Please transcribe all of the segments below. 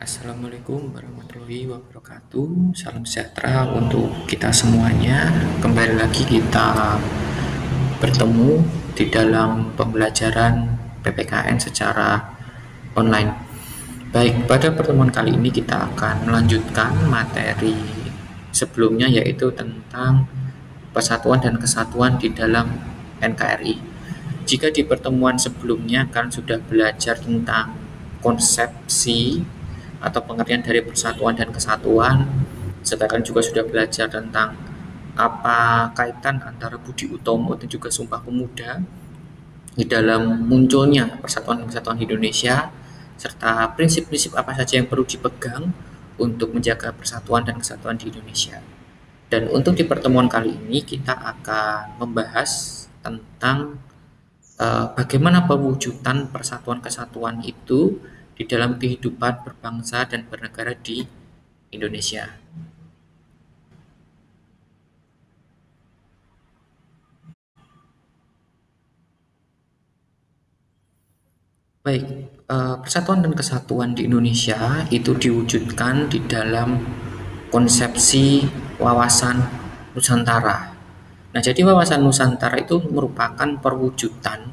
Assalamualaikum warahmatullahi wabarakatuh. Salam sejahtera untuk kita semuanya. Kembali lagi kita bertemu di dalam pembelajaran PPKN secara online. Baik, pada pertemuan kali ini kita akan melanjutkan materi sebelumnya, yaitu tentang persatuan dan kesatuan di dalam NKRI. Jika di pertemuan sebelumnya kalian sudah belajar tentang konsepsi atau pengertian dari persatuan dan kesatuan, serta kalian juga sudah belajar tentang apa kaitan antara Budi Utomo dan juga Sumpah Pemuda di dalam munculnya persatuan dan kesatuan di Indonesia, serta prinsip-prinsip apa saja yang perlu dipegang untuk menjaga persatuan dan kesatuan di Indonesia. Dan untuk di pertemuan kali ini kita akan membahas tentang bagaimana pewujudan persatuan kesatuan itu di dalam kehidupan berbangsa dan bernegara di Indonesia. Baik, persatuan dan kesatuan di Indonesia itu diwujudkan di dalam konsepsi wawasan Nusantara. Nah, jadi wawasan Nusantara itu merupakan perwujudan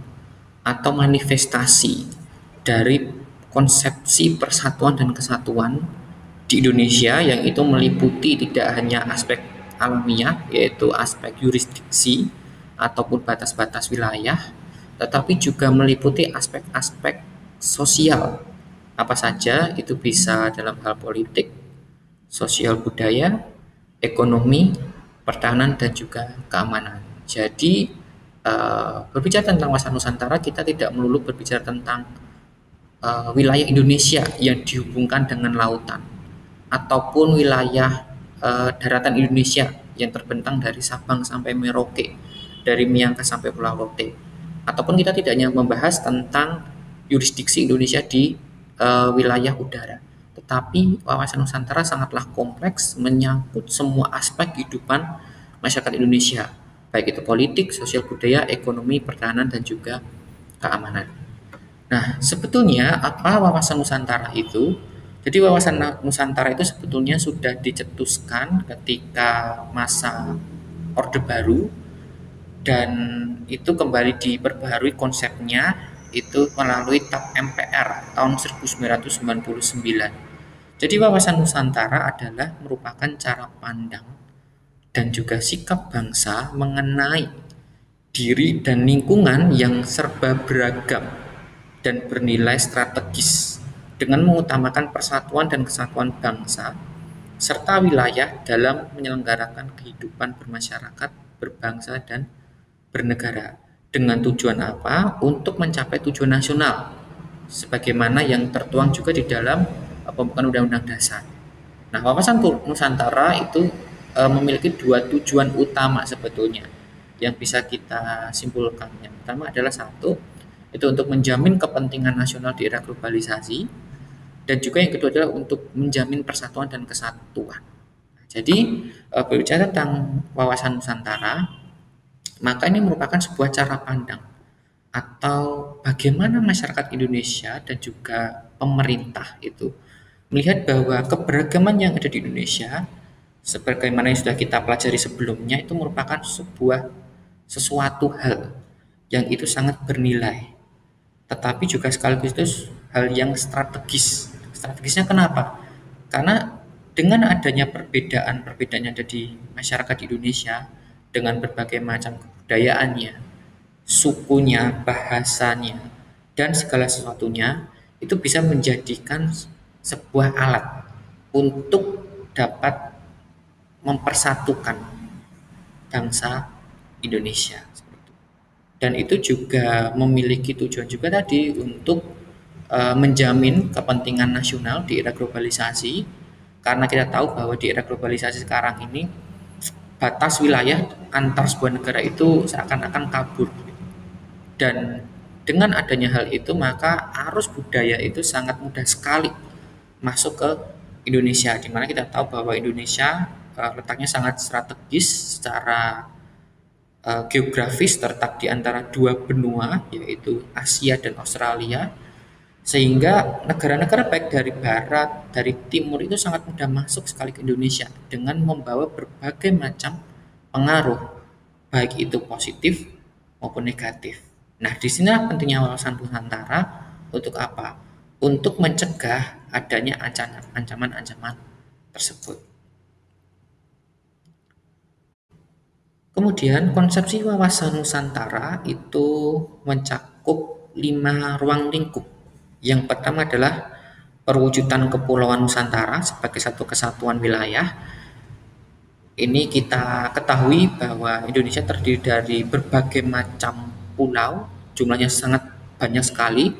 atau manifestasi dari konsepsi persatuan dan kesatuan di Indonesia, yang itu meliputi tidak hanya aspek alamiah, yaitu aspek yurisdiksi ataupun batas-batas wilayah, tetapi juga meliputi aspek-aspek sosial. Apa saja itu bisa dalam hal politik, sosial budaya, ekonomi, pertahanan, dan juga keamanan. Jadi, berbicara tentang wawasan Nusantara, kita tidak melulu berbicara tentang wilayah Indonesia yang dihubungkan dengan lautan, ataupun wilayah daratan Indonesia yang terbentang dari Sabang sampai Merauke, dari Miangas sampai Pulau Rote. Ataupun kita tidak hanya membahas tentang yurisdiksi Indonesia di wilayah udara, tetapi wawasan Nusantara sangatlah kompleks, menyangkut semua aspek kehidupan masyarakat Indonesia, baik itu politik, sosial budaya, ekonomi, pertahanan, dan juga keamanan. Nah, sebetulnya apa wawasan Nusantara itu? Jadi wawasan Nusantara itu sebetulnya sudah dicetuskan ketika masa Orde Baru, dan itu kembali diperbaharui konsepnya itu melalui TAP MPR tahun 1999. Jadi wawasan Nusantara adalah merupakan cara pandang dan juga sikap bangsa mengenai diri dan lingkungan yang serba beragam dan bernilai strategis, dengan mengutamakan persatuan dan kesatuan bangsa serta wilayah dalam menyelenggarakan kehidupan bermasyarakat, berbangsa, dan bernegara. Dengan tujuan apa? Untuk mencapai tujuan nasional, sebagaimana yang tertuang juga di dalam pembukaan Undang-Undang Dasar. Nah, wawasan Nusantara itu memiliki dua tujuan utama sebetulnya yang bisa kita simpulkan. Yang pertama adalah satu, itu untuk menjamin kepentingan nasional di era globalisasi, dan juga yang kedua adalah untuk menjamin persatuan dan kesatuan. Jadi, berbicara tentang wawasan Nusantara, maka ini merupakan sebuah cara pandang atau bagaimana masyarakat Indonesia dan juga pemerintah itu melihat bahwa keberagaman yang ada di Indonesia, sebagaimana yang sudah kita pelajari sebelumnya, itu merupakan sesuatu hal yang itu sangat bernilai, tetapi juga sekaligus itu hal yang strategis. Strategisnya kenapa? Karena dengan adanya perbedaan-perbedaan yang ada di masyarakat Indonesia dengan berbagai macam kebudayaannya, sukunya, bahasanya, dan segala sesuatunya, itu bisa menjadikan sebuah alat untuk dapat mempersatukan bangsa Indonesia. Dan itu juga memiliki tujuan juga tadi untuk menjamin kepentingan nasional di era globalisasi, karena kita tahu bahwa di era globalisasi sekarang ini batas wilayah antar sebuah negara itu seakan-akan kabur, dan dengan adanya hal itu maka arus budaya itu sangat mudah sekali masuk ke Indonesia, di mana kita tahu bahwa Indonesia letaknya sangat strategis secara geografis, terletak di antara dua benua, yaitu Asia dan Australia, Sehingga negara-negara baik dari barat, dari timur itu sangat mudah masuk sekali ke Indonesia dengan membawa berbagai macam pengaruh, baik itu positif maupun negatif. Nah, di sini pentingnya wawasan Nusantara untuk apa? Untuk mencegah adanya ancaman-ancaman tersebut. Kemudian konsepsi wawasan Nusantara itu mencakup 5 ruang lingkup. Yang pertama adalah perwujudan Kepulauan Nusantara sebagai satu kesatuan wilayah. Ini kita ketahui bahwa Indonesia terdiri dari berbagai macam pulau, jumlahnya sangat banyak sekali.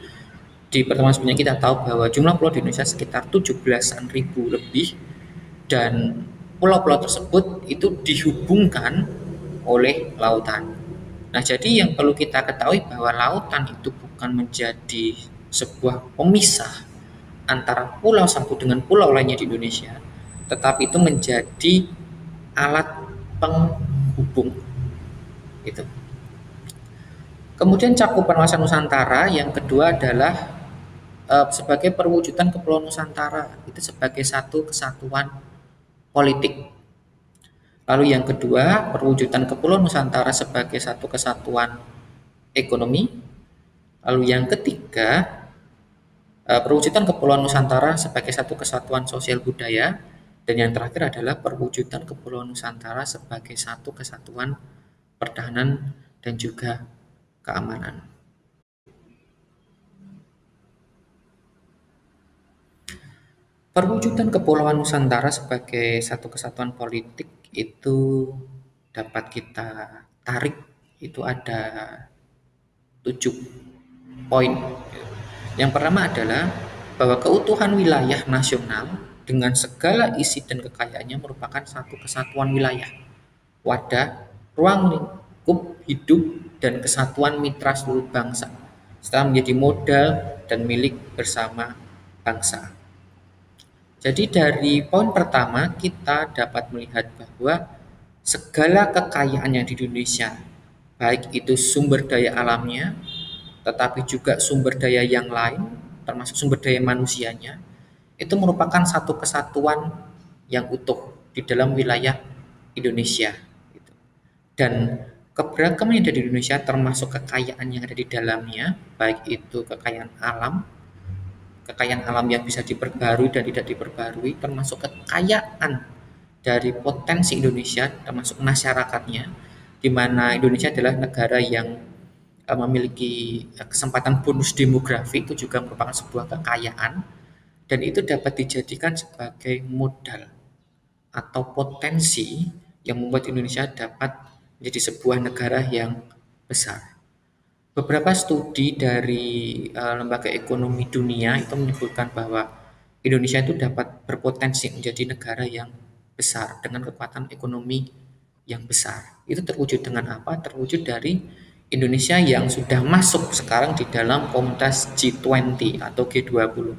Di pertemuan sebelumnya kita tahu bahwa jumlah pulau di Indonesia sekitar 17-an ribu lebih, dan pulau-pulau tersebut itu dihubungkan oleh lautan. Nah, jadi yang perlu kita ketahui bahwa lautan itu bukan menjadi sebuah pemisah antara pulau satu dengan pulau lainnya di Indonesia, tetapi itu menjadi alat penghubung itu. Kemudian cakupan wawasan Nusantara yang kedua adalah sebagai perwujudan Kepulauan Nusantara itu sebagai satu kesatuan politik. Lalu yang kedua, perwujudan Kepulauan Nusantara sebagai satu kesatuan ekonomi. Lalu yang ketiga, perwujudan Kepulauan Nusantara sebagai satu kesatuan sosial budaya. Dan yang terakhir adalah perwujudan Kepulauan Nusantara sebagai satu kesatuan pertahanan dan juga keamanan. Perwujudan Kepulauan Nusantara sebagai satu kesatuan politik itu dapat kita tarik, itu ada 7 poin. Yang pertama adalah bahwa keutuhan wilayah nasional dengan segala isi dan kekayaannya merupakan satu kesatuan wilayah, wadah, ruang lingkup hidup, dan kesatuan mitra seluruh bangsa, setelah menjadi modal dan milik bersama bangsa. Jadi dari poin pertama kita dapat melihat bahwa segala kekayaan yang di Indonesia, baik itu sumber daya alamnya, tetapi juga sumber daya yang lain, termasuk sumber daya manusianya, itu merupakan satu kesatuan yang utuh di dalam wilayah Indonesia. Dan keberagaman yang ada di Indonesia termasuk kekayaan yang ada di dalamnya, baik itu kekayaan alam yang bisa diperbarui dan tidak diperbarui, termasuk kekayaan dari potensi Indonesia, termasuk masyarakatnya, di mana Indonesia adalah negara yang memiliki kesempatan bonus demografi, itu juga merupakan sebuah kekayaan, dan itu dapat dijadikan sebagai modal atau potensi yang membuat Indonesia dapat menjadi sebuah negara yang besar. Beberapa studi dari Lembaga Ekonomi Dunia itu menyebutkan bahwa Indonesia itu dapat berpotensi menjadi negara yang besar dengan kekuatan ekonomi yang besar. Itu terwujud dengan apa? Terwujud dari Indonesia yang sudah masuk sekarang di dalam komunitas G20 atau G20.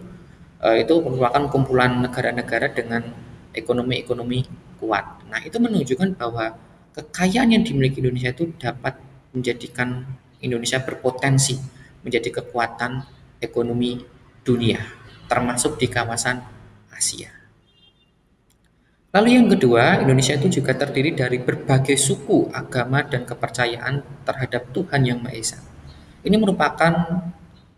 Itu merupakan kumpulan negara-negara dengan ekonomi-ekonomi kuat. Nah, itu menunjukkan bahwa kekayaan yang dimiliki Indonesia itu dapat menjadikan Indonesia berpotensi menjadi kekuatan ekonomi dunia, termasuk di kawasan Asia. Lalu yang kedua, Indonesia itu juga terdiri dari berbagai suku, agama, dan kepercayaan terhadap Tuhan Yang Maha Esa. Ini merupakan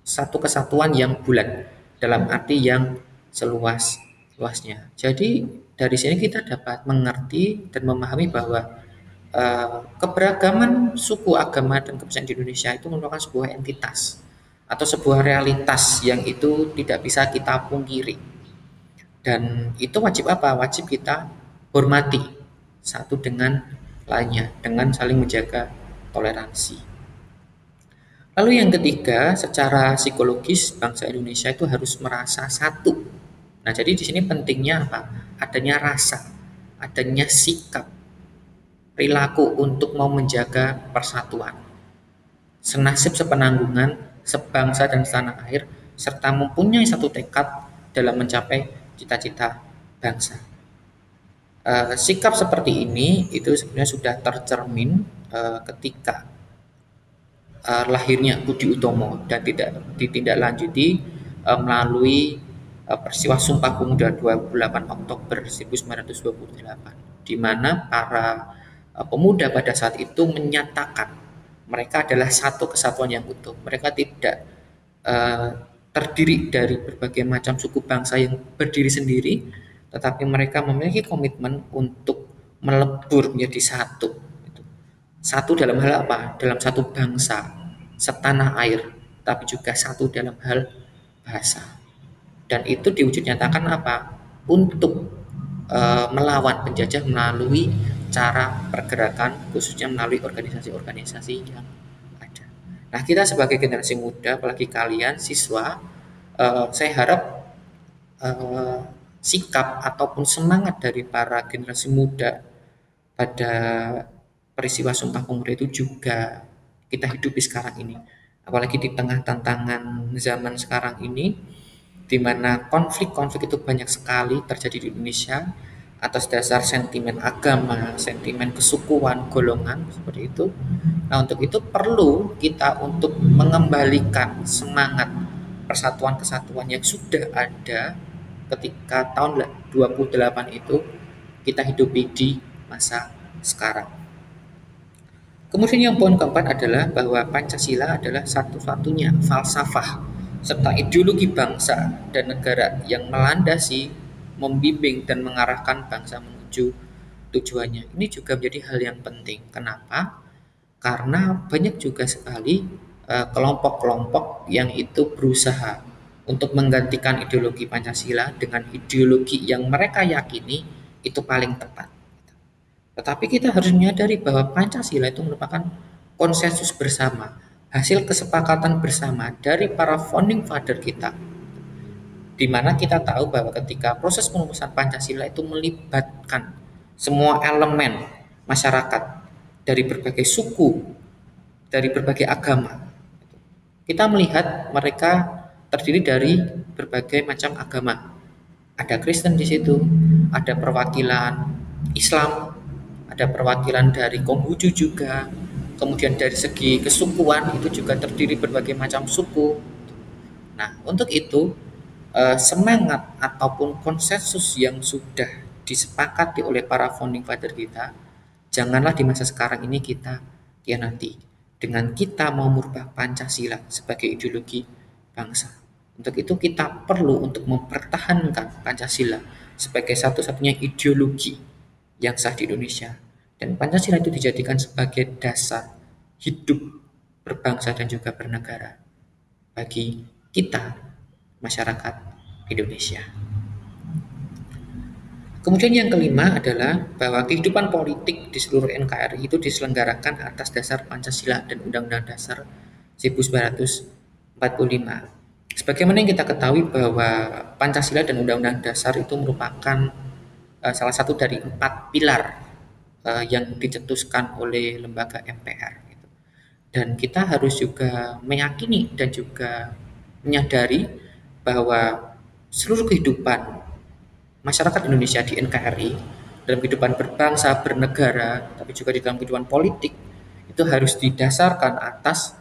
satu kesatuan yang bulat, dalam arti yang seluas-luasnya. Jadi dari sini kita dapat mengerti dan memahami bahwa keberagaman suku, agama, dan kepercayaan di Indonesia itu merupakan sebuah entitas atau sebuah realitas yang itu tidak bisa kita pungkiri. Dan itu wajib apa? Wajib kita hormati satu dengan lainnya dengan saling menjaga toleransi. Lalu yang ketiga, secara psikologis bangsa Indonesia itu harus merasa satu. Nah, jadi di sini pentingnya apa? Adanya rasa, adanya sikap, perilaku untuk mau menjaga persatuan, senasib sepenanggungan, sebangsa dan setanah air, serta mempunyai satu tekad dalam mencapai cita-cita bangsa. Sikap seperti ini itu sebenarnya sudah tercermin ketika lahirnya Budi Utomo dan tidak ditindaklanjuti melalui peristiwa Sumpah Pemuda 28 Oktober 1928, di mana para pemuda pada saat itu menyatakan mereka adalah satu kesatuan yang utuh. Mereka tidak eh, terdiri dari berbagai macam suku bangsa yang berdiri sendiri, tetapi mereka memiliki komitmen untuk melebur menjadi satu. Satu dalam hal apa? Dalam satu bangsa, setanah air, tapi juga satu dalam hal bahasa. Dan itu diwujud nyatakan apa? Untuk melawan penjajah melalui cara pergerakan, khususnya melalui organisasi-organisasi yang ada. Nah, kita sebagai generasi muda, apalagi kalian siswa, saya harap eh, sikap ataupun semangat dari para generasi muda pada peristiwa Sumpah Pemuda itu juga kita hidupi sekarang ini. Apalagi di tengah tantangan zaman sekarang ini, di mana konflik-konflik itu banyak sekali terjadi di Indonesia atas dasar sentimen agama, sentimen kesukuan, golongan seperti itu. Nah, untuk itu perlu kita untuk mengembalikan semangat persatuan kesatuan yang sudah ada ketika tahun 28 itu kita hidupi di masa sekarang. Kemudian yang poin keempat adalah bahwa Pancasila adalah satu-satunya falsafah serta ideologi bangsa dan negara yang melandasi, membimbing dan mengarahkan bangsa menuju tujuannya. Ini juga menjadi hal yang penting. Kenapa? Karena banyak juga sekali kelompok-kelompok yang itu berusaha untuk menggantikan ideologi Pancasila dengan ideologi yang mereka yakini itu paling tepat. Tetapi kita harus menyadari bahwa Pancasila itu merupakan konsensus bersama, hasil kesepakatan bersama dari para founding father kita, di mana kita tahu bahwa ketika proses perumusan Pancasila itu melibatkan semua elemen masyarakat dari berbagai suku, dari berbagai agama. Kita melihat mereka terdiri dari berbagai macam agama. Ada Kristen di situ, ada perwakilan Islam, ada perwakilan dari Konghucu juga, kemudian dari segi kesukuan itu juga terdiri berbagai macam suku. Nah, untuk itu semangat ataupun konsensus yang sudah disepakati oleh para founding father kita, janganlah di masa sekarang ini kita khianati dengan kita mau merubah Pancasila sebagai ideologi bangsa. Untuk itu kita perlu untuk mempertahankan Pancasila sebagai satu-satunya ideologi yang sah di Indonesia. Dan Pancasila itu dijadikan sebagai dasar hidup berbangsa dan juga bernegara bagi kita, masyarakat Indonesia. Kemudian yang kelima adalah bahwa kehidupan politik di seluruh NKRI itu diselenggarakan atas dasar Pancasila dan Undang-Undang Dasar 1945. Sebagaimana yang kita ketahui bahwa Pancasila dan Undang-Undang Dasar itu merupakan salah satu dari 4 pilar yang dicetuskan oleh lembaga MPR. Dan kita harus juga meyakini dan juga menyadari bahwa seluruh kehidupan masyarakat Indonesia di NKRI dalam kehidupan berbangsa, bernegara, tapi juga di dalam kehidupan politik itu harus didasarkan atas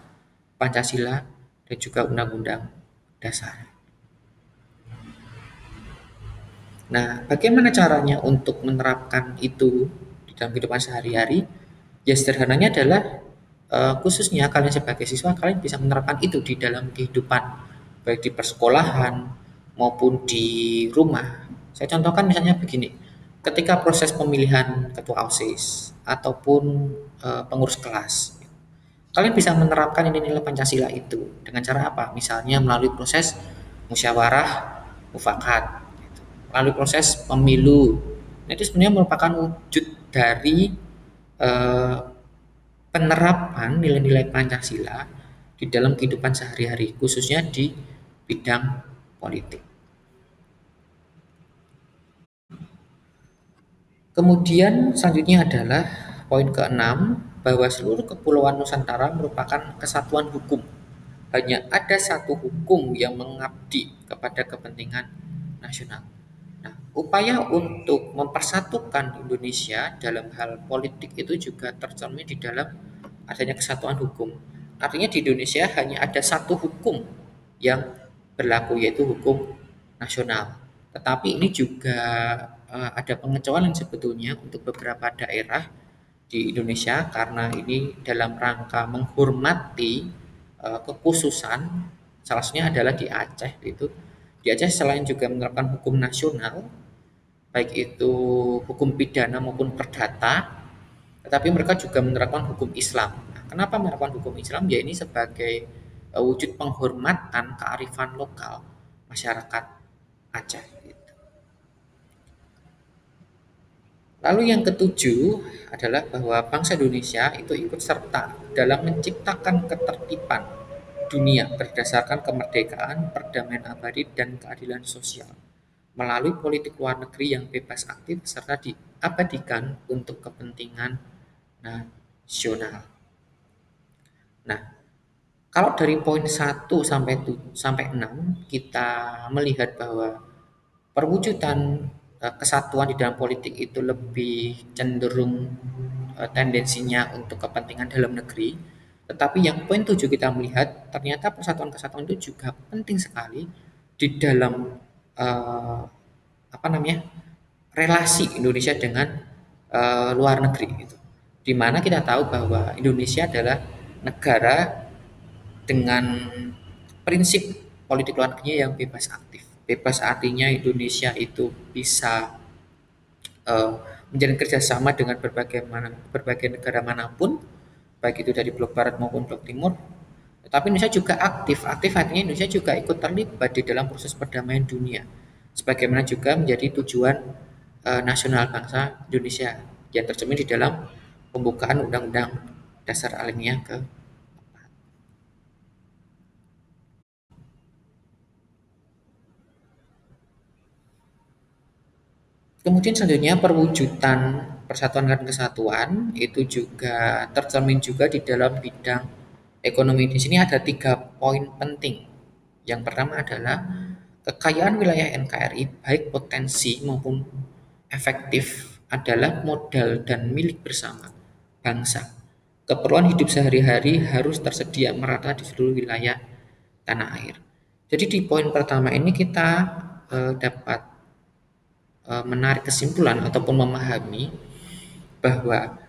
Pancasila dan juga Undang-Undang Dasar. Nah, bagaimana caranya untuk menerapkan itu di dalam kehidupan sehari-hari? Ya sederhananya adalah khususnya kalian sebagai siswa, kalian bisa menerapkan itu di dalam kehidupan, baik di persekolahan maupun di rumah. Saya contohkan misalnya begini, ketika proses pemilihan ketua OSIS ataupun pengurus kelas, kalian bisa menerapkan nilai-nilai Pancasila itu dengan cara apa? Misalnya melalui proses musyawarah mufakat, melalui proses pemilu. Nah, itu sebenarnya merupakan wujud dari eh, penerapan nilai-nilai Pancasila di dalam kehidupan sehari-hari, khususnya di bidang politik. Kemudian selanjutnya adalah poin keenam, bahwa seluruh kepulauan Nusantara merupakan kesatuan hukum. Hanya ada satu hukum yang mengabdi kepada kepentingan nasional. Nah, upaya untuk mempersatukan Indonesia dalam hal politik itu juga tercermin di dalam adanya kesatuan hukum. Artinya di Indonesia hanya ada satu hukum yang berlaku, yaitu hukum nasional. Tetapi ini juga ada pengecualian sebetulnya untuk beberapa daerah di Indonesia, karena ini dalam rangka menghormati kekhususan. Salah satunya adalah di Aceh itu. Di Aceh selain juga menerapkan hukum nasional, baik itu hukum pidana maupun perdata, tetapi mereka juga menerapkan hukum Islam. Nah, kenapa menerapkan hukum Islam? Ya ini sebagai wujud penghormatan kearifan lokal masyarakat Aceh. Lalu yang ketujuh adalah bahwa bangsa Indonesia itu ikut serta dalam menciptakan ketertiban dunia berdasarkan kemerdekaan, perdamaian abadi, dan keadilan sosial melalui politik luar negeri yang bebas aktif serta diabadikan untuk kepentingan nasional. Nah, kalau dari poin 1 sampai 6 kita melihat bahwa perwujudan kesatuan di dalam politik itu lebih cenderung tendensinya untuk kepentingan dalam negeri. Tetapi yang poin 7 kita melihat ternyata persatuan kesatuan itu juga penting sekali di dalam eh, apa namanya relasi Indonesia dengan luar negeri gitu. Di mana kita tahu bahwa Indonesia adalah negara dengan prinsip politik luar negerinya yang bebas aktif. Bebas artinya Indonesia itu bisa eh, menjalin kerjasama dengan berbagai negara manapun, baik itu dari blok barat maupun blok timur. Tetapi Indonesia juga aktif. Aktif artinya Indonesia juga ikut terlibat di dalam proses perdamaian dunia. Sebagaimana juga menjadi tujuan nasional bangsa Indonesia yang tercermin di dalam pembukaan Undang-Undang Dasar Alinea ke. Kemudian selanjutnya perwujudan persatuan dan kesatuan itu juga tercermin juga di dalam bidang ekonomi. Di sini ada 3 poin penting. Yang pertama adalah kekayaan wilayah NKRI baik potensi maupun efektif adalah modal dan milik bersama bangsa. Keperluan hidup sehari-hari harus tersedia merata di seluruh wilayah tanah air. Jadi di poin pertama ini kita dapat menarik kesimpulan ataupun memahami bahwa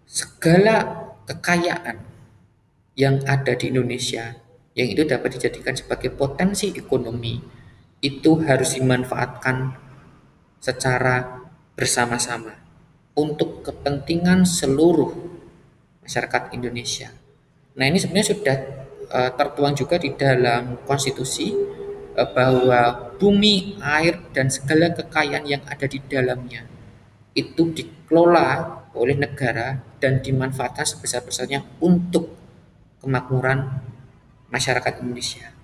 segala kekayaan yang ada di Indonesia yang itu dapat dijadikan sebagai potensi ekonomi itu harus dimanfaatkan secara bersama-sama untuk kepentingan seluruh masyarakat Indonesia. Nah, ini sebenarnya sudah tertuang juga di dalam konstitusi bahwa bumi, air, dan segala kekayaan yang ada di dalamnya itu dikelola oleh negara dan dimanfaatkan sebesar-besarnya untuk kemakmuran masyarakat Indonesia.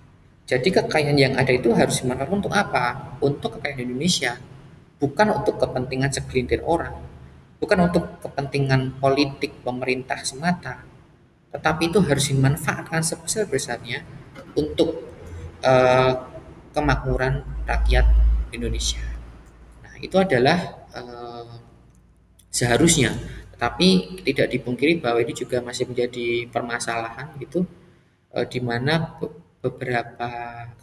Jadi kekayaan yang ada itu harus dimanfaatkan untuk apa? Untuk kekayaan Indonesia, bukan untuk kepentingan segelintir orang, bukan untuk kepentingan politik pemerintah semata, tetapi itu harus dimanfaatkan sebesar-besarnya untuk eh, kemakmuran rakyat Indonesia. Nah, itu adalah seharusnya, tetapi tidak dipungkiri bahwa ini juga masih menjadi permasalahan gitu, di mana beberapa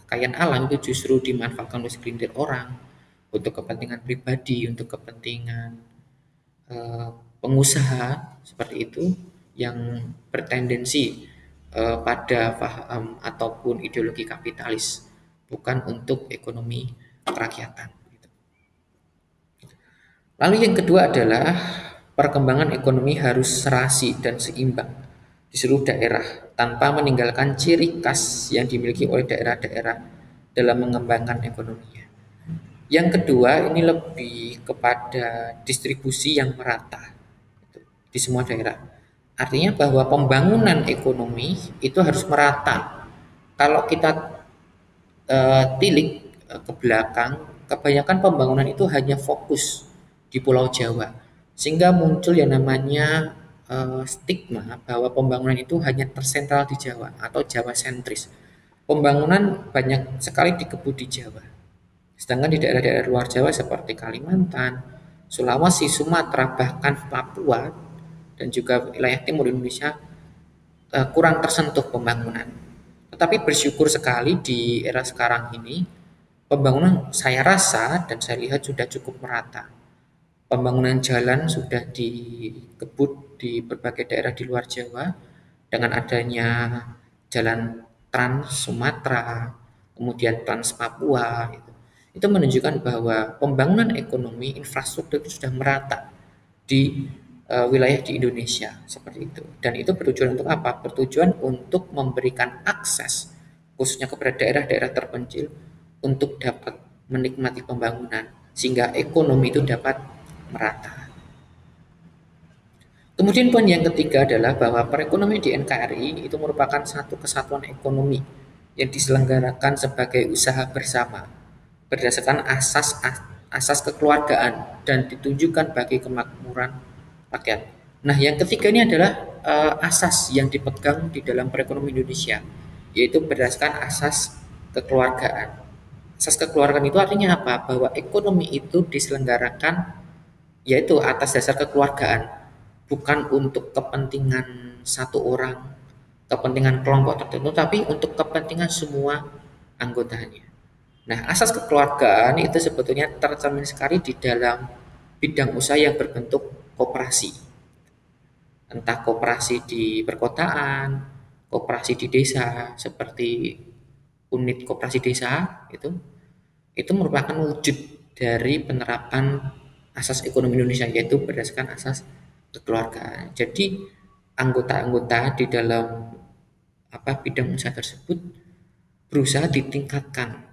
kekayaan alam itu justru dimanfaatkan oleh segelintir orang untuk kepentingan pribadi, untuk kepentingan eh, pengusaha seperti itu yang bertendensi pada paham ataupun ideologi kapitalis, bukan untuk ekonomi kerakyatan. Lalu yang kedua adalah perkembangan ekonomi harus serasi dan seimbang di seluruh daerah tanpa meninggalkan ciri khas yang dimiliki oleh daerah-daerah dalam mengembangkan ekonominya. Yang kedua ini lebih kepada distribusi yang merata di semua daerah. Artinya bahwa pembangunan ekonomi itu harus merata. Kalau kita tilik ke belakang, kebanyakan pembangunan itu hanya fokus di Pulau Jawa, sehingga muncul yang namanya stigma bahwa pembangunan itu hanya tersentral di Jawa atau Jawa sentris. Pembangunan banyak sekali dikebut di Jawa, sedangkan di daerah-daerah luar Jawa seperti Kalimantan, Sulawesi, Sumatera, bahkan Papua dan juga wilayah timur Indonesia kurang tersentuh pembangunan. Tetapi bersyukur sekali di era sekarang ini, pembangunan saya rasa dan saya lihat sudah cukup merata. Pembangunan jalan sudah dikebut di berbagai daerah di luar Jawa dengan adanya jalan Trans Sumatera, kemudian Trans Papua. Itu menunjukkan bahwa pembangunan ekonomi infrastruktur itu sudah merata di wilayah di Indonesia seperti itu. Dan itu bertujuan untuk apa? Bertujuan untuk memberikan akses khususnya kepada daerah-daerah terpencil untuk dapat menikmati pembangunan sehingga ekonomi itu dapat merata. Kemudian poin yang ketiga adalah bahwa perekonomian di NKRI itu merupakan satu kesatuan ekonomi yang diselenggarakan sebagai usaha bersama berdasarkan asas kekeluargaan dan ditunjukkan bagi kemakmuran rakyat. Nah, yang ketiga ini adalah asas yang dipegang di dalam perekonomian Indonesia, yaitu berdasarkan asas kekeluargaan. Asas kekeluargaan itu artinya apa? Bahwa ekonomi itu diselenggarakan yaitu atas dasar kekeluargaan, bukan untuk kepentingan satu orang, kepentingan kelompok tertentu, tapi untuk kepentingan semua anggotanya. Nah, asas kekeluargaan itu sebetulnya tercermin sekali di dalam bidang usaha yang berbentuk koperasi. Entah koperasi di perkotaan, koperasi di desa, seperti unit koperasi desa itu merupakan wujud dari penerapan asas ekonomi Indonesia, yaitu berdasarkan asas kekeluargaan. Jadi anggota-anggota di dalam bidang usaha tersebut berusaha ditingkatkan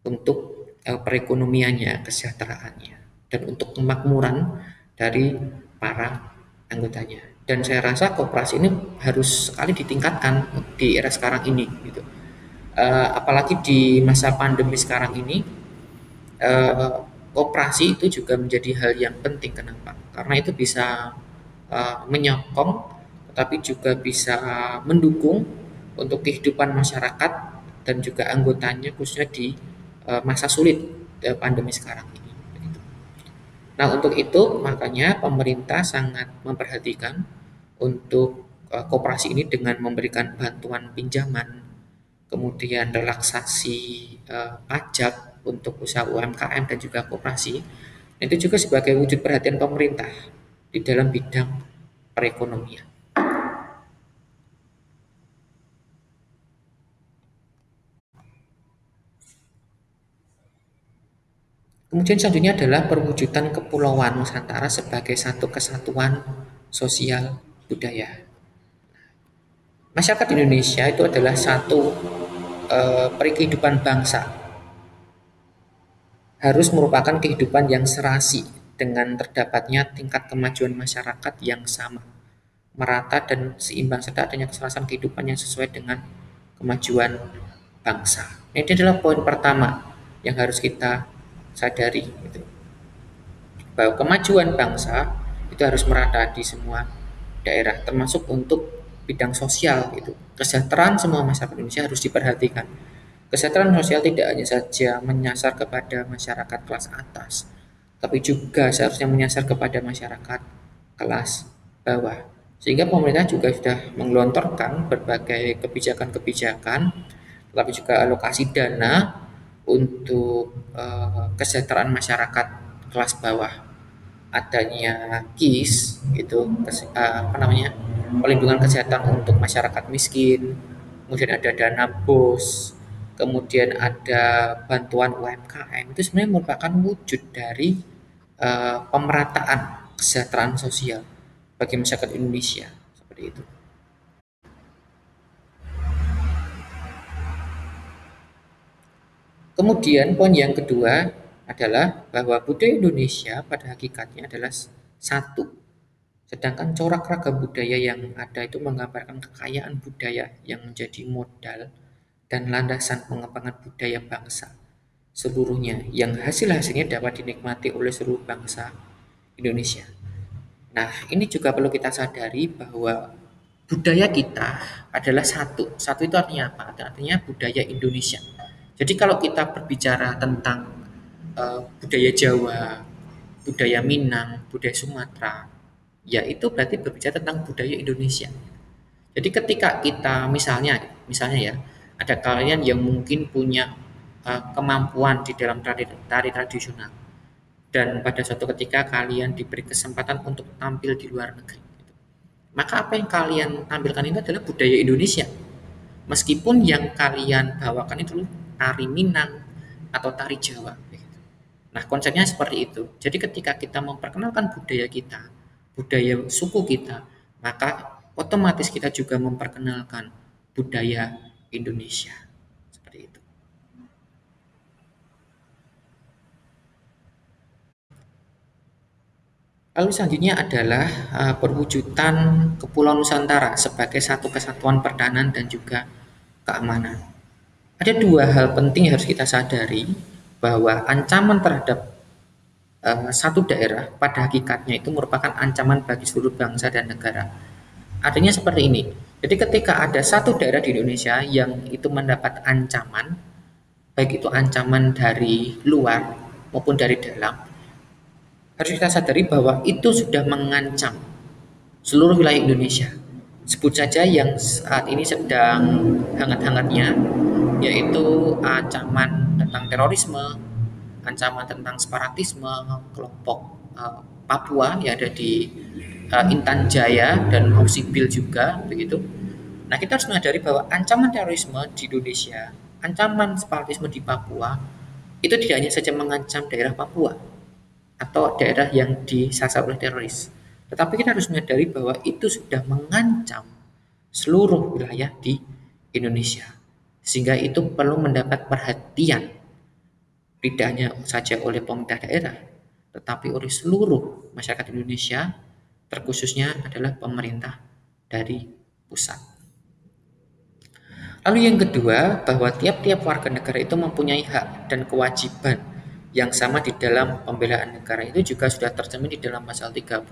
untuk perekonomiannya, kesejahteraannya, dan untuk kemakmuran dari para anggotanya. Dan saya rasa koperasi ini harus sekali ditingkatkan di era sekarang ini, gitu. Apalagi di masa pandemi sekarang ini, koperasi itu juga menjadi hal yang penting. Kenapa? Karena itu bisa menyokong, tetapi juga bisa mendukung untuk kehidupan masyarakat dan juga anggotanya khususnya di masa sulit pandemi sekarang ini. Nah, untuk itu makanya pemerintah sangat memperhatikan untuk koperasi ini dengan memberikan bantuan pinjaman, kemudian relaksasi pajak untuk usaha UMKM dan juga koperasi. Itu juga sebagai wujud perhatian pemerintah di dalam bidang perekonomian. Kemudian selanjutnya adalah perwujudan Kepulauan Nusantara sebagai satu kesatuan sosial budaya. Masyarakat Indonesia itu adalah satu perikehidupan bangsa, harus merupakan kehidupan yang serasi dengan terdapatnya tingkat kemajuan masyarakat yang sama, merata dan seimbang, serta adanya keserasan kehidupan yang sesuai dengan kemajuan bangsa. Ini adalah poin pertama yang harus kita sadari, gitu. Bahwa kemajuan bangsa itu harus merata di semua daerah, termasuk untuk bidang sosial, gitu. Kesejahteraan semua masyarakat Indonesia harus diperhatikan. Kesejahteraan sosial tidak hanya saja menyasar kepada masyarakat kelas atas, tapi juga seharusnya menyasar kepada masyarakat kelas bawah. Sehingga pemerintah juga sudah menggelontorkan berbagai kebijakan-kebijakan, tapi juga alokasi dana untuk kesejahteraan masyarakat kelas bawah. Adanya KIS, itu pelindungan kesehatan untuk masyarakat miskin, kemudian ada dana BOS, kemudian ada bantuan UMKM. Itu sebenarnya merupakan wujud dari pemerataan kesejahteraan sosial bagi masyarakat Indonesia, seperti itu. Kemudian poin yang kedua adalah bahwa budaya Indonesia pada hakikatnya adalah satu. Sedangkan corak ragam budaya yang ada itu menggambarkan kekayaan budaya yang menjadi modal dan landasan pengembangan budaya bangsa seluruhnya, yang hasil-hasilnya dapat dinikmati oleh seluruh bangsa Indonesia. Nah, ini juga perlu kita sadari bahwa budaya kita adalah satu. Satu itu artinya apa? Artinya budaya Indonesia. Jadi kalau kita berbicara tentang budaya Jawa, budaya Minang, budaya Sumatera, ya itu berarti berbicara tentang budaya Indonesia. Jadi ketika kita misalnya ya, Ada kalian yang mungkin punya kemampuan di dalam tari tradisional, dan pada suatu ketika kalian diberi kesempatan untuk tampil di luar negeri. Maka apa yang kalian tampilkan itu adalah budaya Indonesia. Meskipun yang kalian bawakan itu tari Minang atau tari Jawa. Nah, konsepnya seperti itu. Jadi ketika kita memperkenalkan budaya kita, budaya suku kita, maka otomatis kita juga memperkenalkan budaya Indonesia. Seperti itu. Lalu selanjutnya adalah perwujudan Kepulauan Nusantara sebagai satu kesatuan pertahanan dan juga keamanan. Ada dua hal penting yang harus kita sadari, bahwa ancaman terhadap satu daerah pada hakikatnya itu merupakan ancaman bagi seluruh bangsa dan negara. Artinya seperti ini. Jadi ketika ada satu daerah di Indonesia yang itu mendapat ancaman, baik itu ancaman dari luar maupun dari dalam, harus kita sadari bahwa itu sudah mengancam seluruh wilayah Indonesia. Sebut saja yang saat ini sedang hangat-hangatnya, yaitu ancaman tentang terorisme, ancaman tentang separatisme, kelompok Papua yang ada di Intan Jaya dan Ausibil juga begitu. Nah, kita harus menyadari bahwa ancaman terorisme di Indonesia, ancaman separatisme di Papua itu tidak hanya saja mengancam daerah Papua atau daerah yang disasar oleh teroris, tetapi kita harus menyadari bahwa itu sudah mengancam seluruh wilayah di Indonesia, sehingga itu perlu mendapat perhatian tidak hanya saja oleh pemerintah daerah, tetapi oleh seluruh masyarakat Indonesia, terkhususnya adalah pemerintah dari pusat. Lalu yang kedua, bahwa tiap-tiap warga negara itu mempunyai hak dan kewajiban yang sama di dalam pembelaan negara. Itu juga sudah tercermin di dalam pasal 30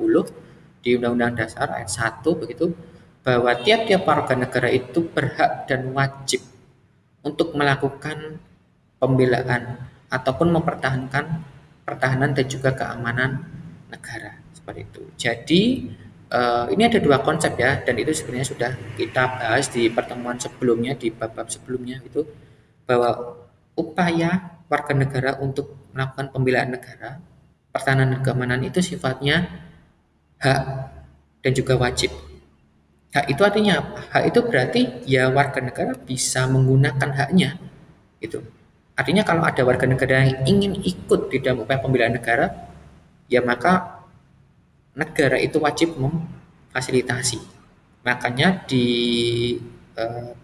di Undang-Undang Dasar ayat 1 begitu, bahwa tiap-tiap warga negara itu berhak dan wajib untuk melakukan pembelaan ataupun mempertahankan pertahanan dan juga keamanan negara, seperti itu. Jadi ini ada dua konsep ya, dan itu sebenarnya sudah kita bahas di pertemuan sebelumnya, di bab-bab sebelumnya itu, bahwa upaya warga negara untuk melakukan pembelaan negara, pertahanan dan keamanan itu sifatnya hak dan juga wajib. Hak itu artinya apa? Hak itu berarti ya warga negara bisa menggunakan haknya itu. Artinya kalau ada warga negara yang ingin ikut di dalam upaya pembelaan negara, ya maka negara itu wajib memfasilitasi. Makanya di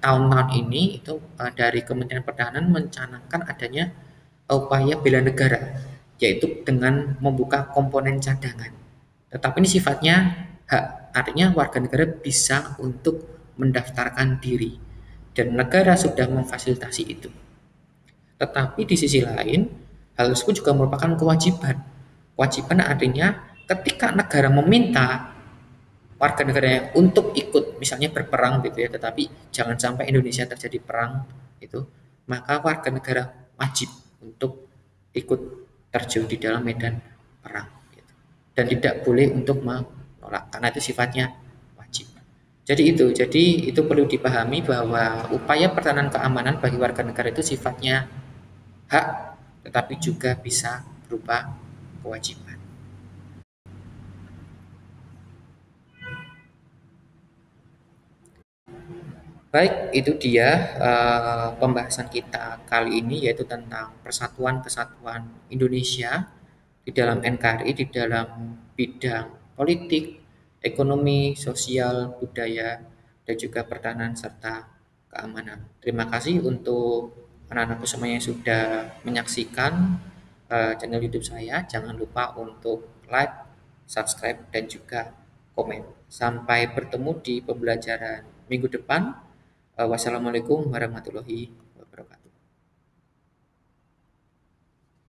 tahun-tahun ini itu dari Kementerian Pertahanan mencanangkan adanya upaya bela negara, yaitu dengan membuka komponen cadangan. Tetapi ini sifatnya hak, artinya warga negara bisa untuk mendaftarkan diri dan negara sudah memfasilitasi itu. Tetapi di sisi lain, hal tersebut juga merupakan kewajiban. Kewajiban artinya ketika negara meminta warga negaranya untuk ikut misalnya berperang gitu ya, tetapi jangan sampai Indonesia terjadi perang itu, maka warga negara wajib untuk ikut terjun di dalam medan perang gitu. Dan tidak boleh untuk menolak karena itu sifatnya wajib. Jadi itu perlu dipahami bahwa upaya pertahanan keamanan bagi warga negara itu sifatnya hak, tetapi juga bisa berupa kewajiban. Baik, itu dia pembahasan kita kali ini, yaitu tentang persatuan kesatuan Indonesia di dalam NKRI, di dalam bidang politik, ekonomi, sosial, budaya, dan juga pertahanan serta keamanan. Terima kasih untuk anak-anakku semuanya yang sudah menyaksikan channel YouTube saya. Jangan lupa untuk like, subscribe, dan juga komen. Sampai bertemu di pembelajaran minggu depan. Wassalamualaikum warahmatullahi